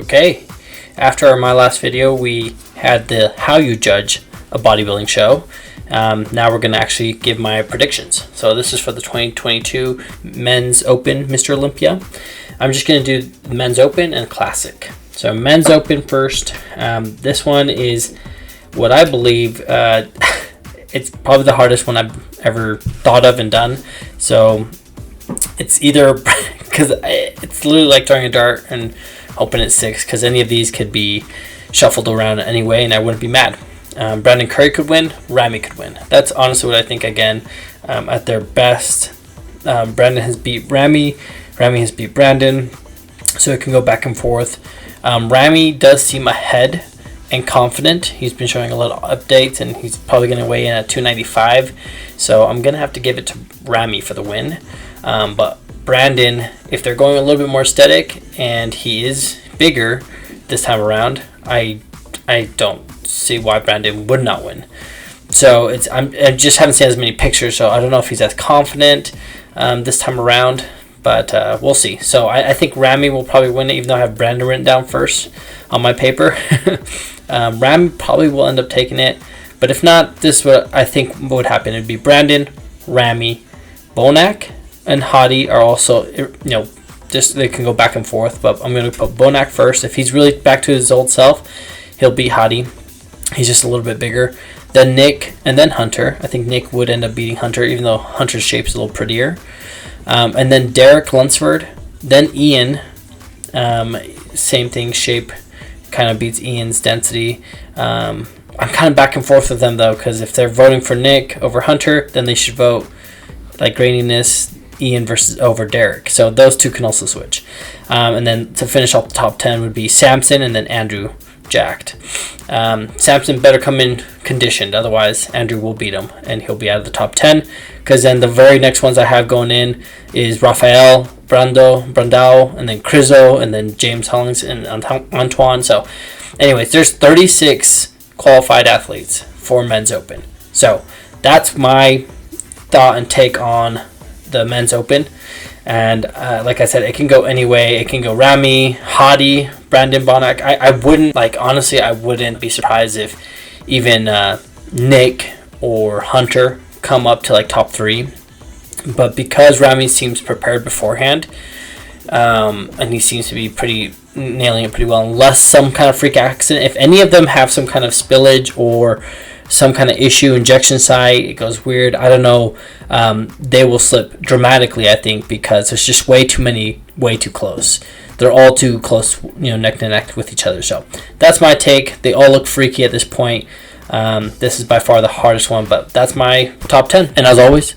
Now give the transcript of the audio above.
Okay, after my last video, we had the how you judge a bodybuilding show. Now we're going to actually give my predictions. So this is for the 2022 Men's Open Mr. Olympia. I'm just going to do Men's Open and Classic. So Men's Open first. This one is what I believe it's probably the hardest one I've ever thought of and done. So it's either because it's literally like throwing a dart and hoping it's six, because any of these could be shuffled around anyway and I wouldn't be mad. Brandon Curry could win, Ramy could win. That's honestly what I think. Again, at their best, Brandon has beat Ramy has beat Brandon, so it can go back and forth. Ramy does seem ahead and confident. He's been showing a lot of updates and he's probably going to weigh in at 295, so I'm going to have to give it to Ramy for the win. But Brandon, if they're going a little bit more aesthetic and he is bigger this time around, I don't see why Brandon would not win. So I just haven't seen as many pictures, so I don't know if he's as confident this time around, but we'll see. So I think Ramy will probably win it, even though I have Brandon written down first on my paper. Ramy probably will end up taking it, but if not, this is what I think would happen. It'd be Brandon, Ramy, Bonac, and Hadi are also, just they can go back and forth, but I'm going to put Bonac first. If he's really back to his old self, he'll beat Hadi. He's just a little bit bigger. Then Nick, and then Hunter. I think Nick would end up beating Hunter, even though Hunter's shape's a little prettier. And then Derek Lunsford. Then Ian. Same thing, shape kind of beats Ian's density. I'm kind of back and forth with them, though, because if they're voting for Nick over Hunter, then they should vote like graininess, Ian versus over Derek. So those two can also switch. And then to finish off the top 10 would be Samson and then Andrew jacked. Samson better come in conditioned, otherwise Andrew will beat him and he'll be out of the top 10, because then the very next ones I have going in is Rafael, Brandao, and then Crizo, and then James Hollings and Antoine. So anyways, there's 36 qualified athletes for Men's Open. So that's my thought and take on the Men's Open. And like I said, it can go any way. It can go Ramy, Hadi, Brandon, Bonac. I wouldn't, honestly, I wouldn't be surprised if even Nick or Hunter come up to top 3. But because Ramy seems prepared beforehand, and he seems to be nailing it pretty well, unless some kind of freak accident. If any of them have some kind of spillage or some kind of issue, injection site, it goes weird, I don't know, they will slip dramatically, I think, because there's just way too close. They're all too close, neck to neck with each other. So that's my take. They all look freaky at this point. This is by far the hardest one, but that's my top 10. And as always,